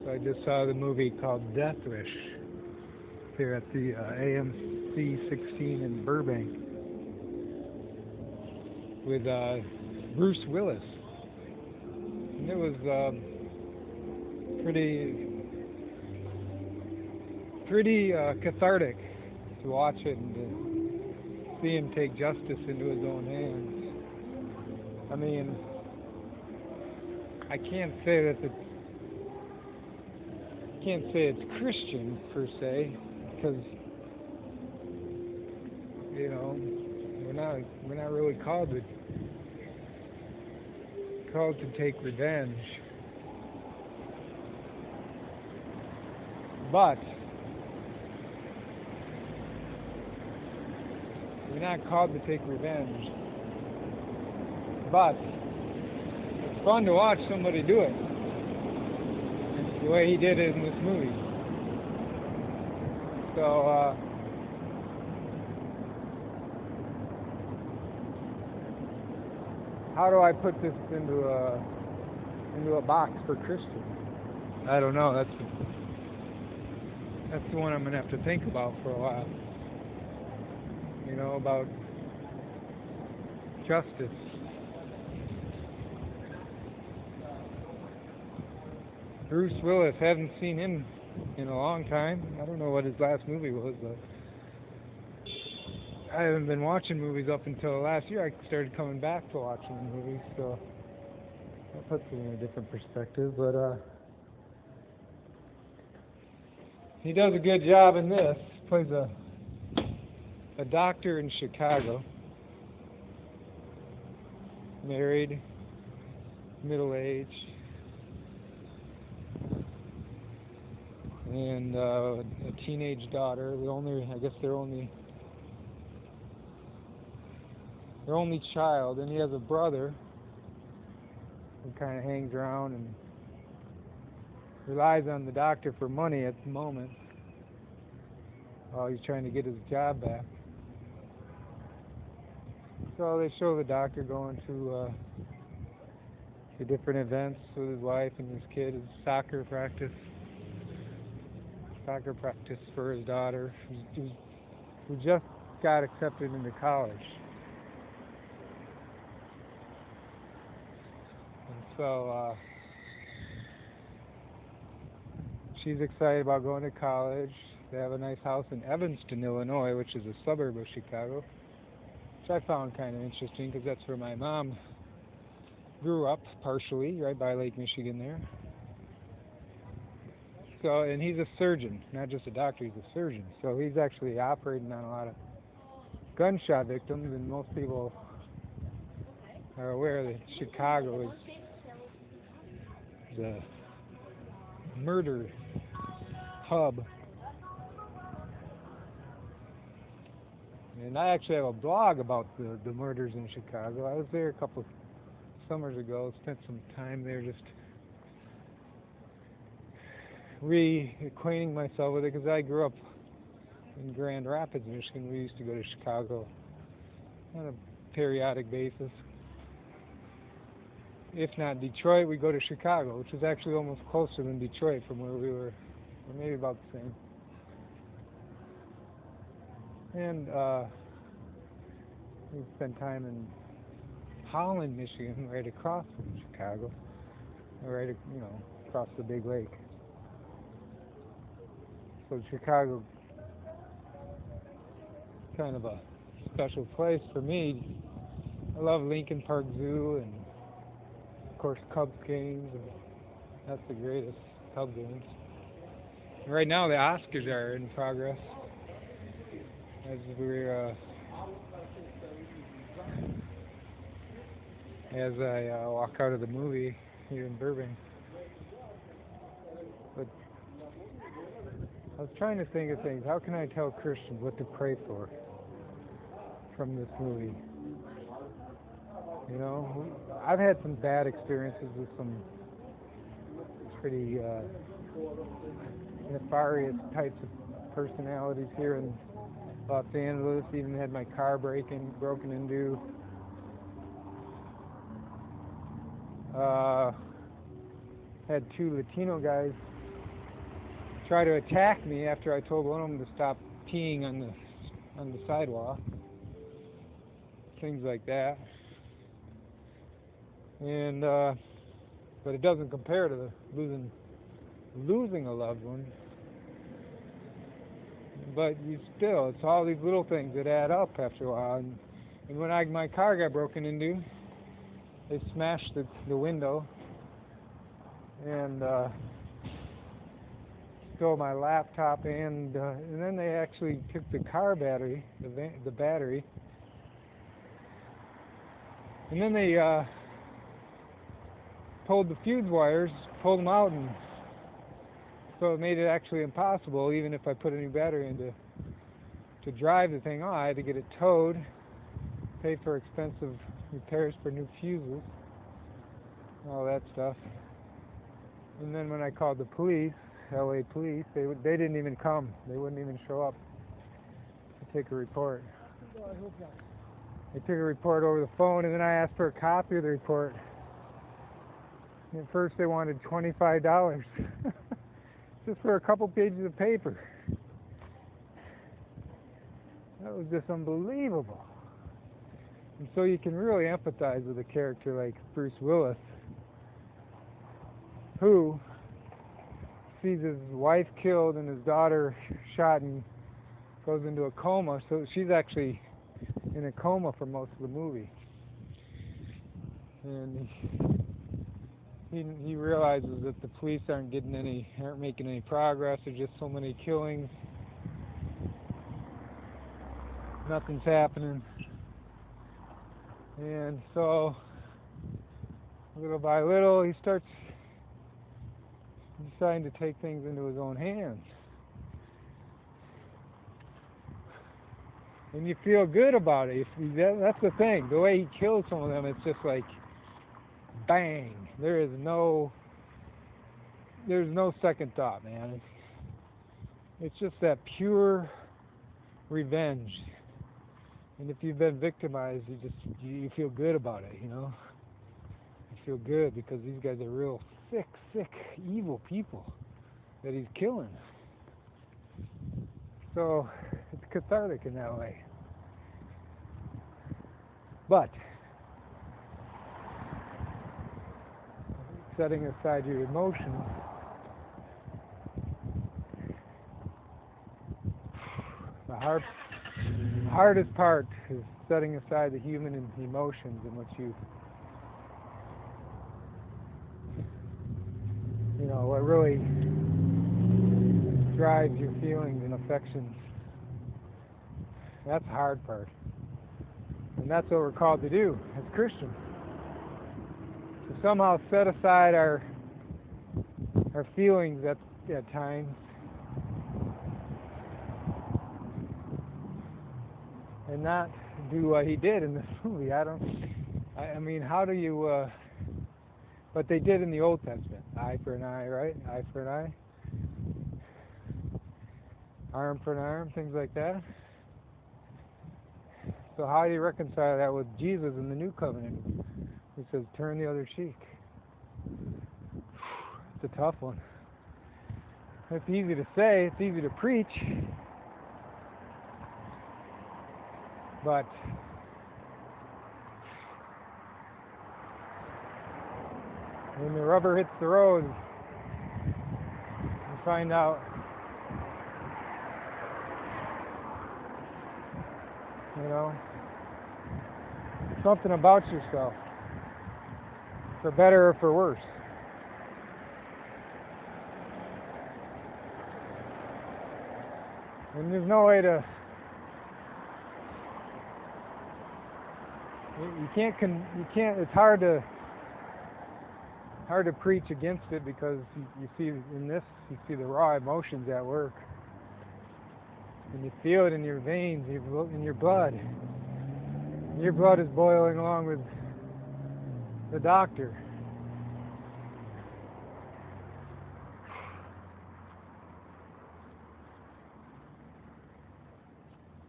I just saw the movie called Death Wish here at the AMC 16 in Burbank with Bruce Willis. And it was pretty cathartic to watch it and to see him take justice into his own hands. I mean, I can't say it's Christian per se, because you know we're not really called to take revenge, but we're not called to take revenge. But it's fun to watch somebody do it. The way he did it in this movie. So, how do I put this into a box for Christian? I don't know. That's the one I'm gonna have to think about for a while. You know, about justice. Bruce Willis, haven't seen him in a long time. I don't know what his last movie was, but I haven't been watching movies up until last year. I started coming back to watching movies, so that puts it in a different perspective. But he does a good job in this. Plays a doctor in Chicago, married, middle-aged, and a teenage daughter. I guess their only child, and he has a brother who kind of hangs around and relies on the doctor for money at the moment while he's trying to get his job back. So they show the doctor going to different events with his wife and his kid, his soccer practice for his daughter, who just got accepted into college. And so she's excited about going to college. They have a nice house in Evanston, Illinois, which is a suburb of Chicago, which I found kind of interesting because that's where my mom grew up, partially, right by Lake Michigan there. So, and he's a surgeon, not just a doctor, he's a surgeon. So he's actually operating on a lot of gunshot victims, and most people are aware that Chicago is the murder hub. And I actually have a blog about the murders in Chicago. I was there a couple summers ago, spent some time there just reacquainting myself with it, because I grew up in Grand Rapids, Michigan. We used to go to Chicago on a periodic basis. If not Detroit, we go to Chicago, which is actually almost closer than Detroit from where we were, or maybe about the same. And we spent time in Holland, Michigan, right across from Chicago, right, across the big lake. So Chicago, kind of a special place for me. I love Lincoln Park Zoo and, of course, Cubs games. And that's the greatest, Cubs games. Right now, the Oscars are in progress. As I walk out of the movie here in Burbank. But I was trying to think of things. How can I tell Christians what to pray for from this movie? You know, I've had some bad experiences with some pretty nefarious types of personalities here in Los Angeles. Even had my car broken into. Had two Latino guys try to attack me after I told one of them to stop peeing on the sidewalk. Things like that. And but it doesn't compare to the losing a loved one. But it's all these little things that add up after a while. And when my car got broken into, they smashed the window and stole my laptop, and then they actually took the car battery, the battery, and then they pulled the fuse wires, pulled them out, and so it made it actually impossible, even if I put a new battery in to drive the thing on. I had to get it towed, pay for expensive repairs for new fuses, all that stuff. And then when I called the police, LA police, they didn't even come. They wouldn't even show up to take a report. They took a report over the phone, and then I asked for a copy of the report. And at first they wanted $25 just for a couple pages of paper. That was just unbelievable. And so you can really empathize with a character like Bruce Willis, who sees his wife killed and his daughter shot and goes into a coma. So she's actually in a coma for most of the movie. And he realizes that the police aren't making any progress. There's just so many killings. Nothing's happening. And so, little by little, he starts deciding to take things into his own hands. And you feel good about it. That's the thing. The way he kills some of them, it's just like, bang. There's no second thought, man. It's just that pure revenge. And if you've been victimized, you feel good about it, you know? You feel good because these guys are real sick, evil people that he's killing. So it's cathartic in that way. But setting aside your emotions, the hardest part is setting aside the human emotions in which what really drives your feelings and affections. That's the hard part. And that's what we're called to do as Christians. To somehow set aside our feelings at times and not do what he did in this movie. I mean, how do you but they did in the Old Testament. Eye for an eye, right? Eye for an eye. Arm for an arm, things like that. So how do you reconcile that with Jesus in the New Covenant? He says, turn the other cheek. It's a tough one. It's easy to say, it's easy to preach, but when the rubber hits the road, you find out, something about yourself, for better or for worse. And there's no way to, you can't, it's hard to preach against it because you see in this, you see the raw emotions at work. And you feel it in your veins, in your blood. Your blood is boiling along with the doctor.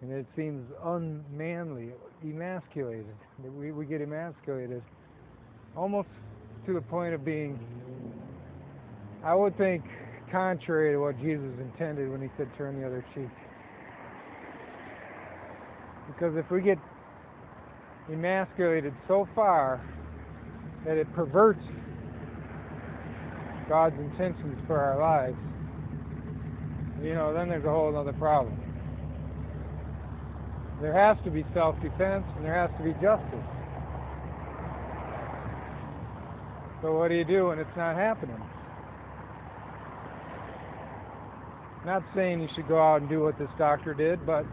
And it seems unmanly, emasculated. We get emasculated almost to the point of being, I would think, contrary to what Jesus intended when he said turn the other cheek. Because if we get emasculated so far that it perverts God's intentions for our lives, then there's a whole other problem. There has to be self-defense and there has to be justice. So what do you do when it's not happening? I'm not saying you should go out and do what this doctor did, but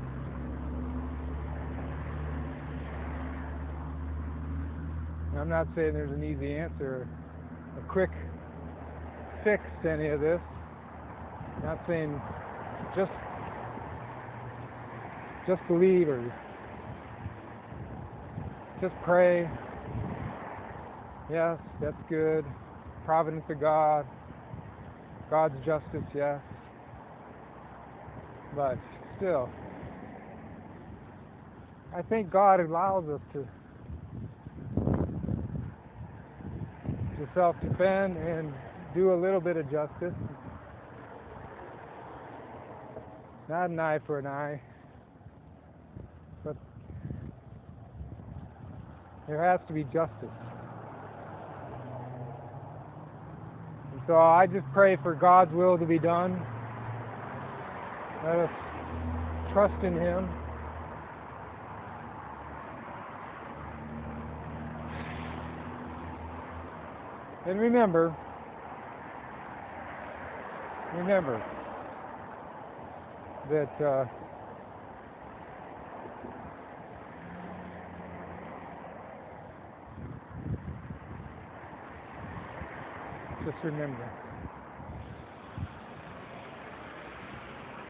I'm not saying there's an easy answer, a quick fix to any of this. I'm not saying just believe or just pray. Yes, that's good. Providence of God, God's justice, yes. But still, I think God allows us to self-defend and do a little bit of justice. Not an eye for an eye, but there has to be justice. And so I just pray for God's will to be done. Let us trust in Him. And remember that just remember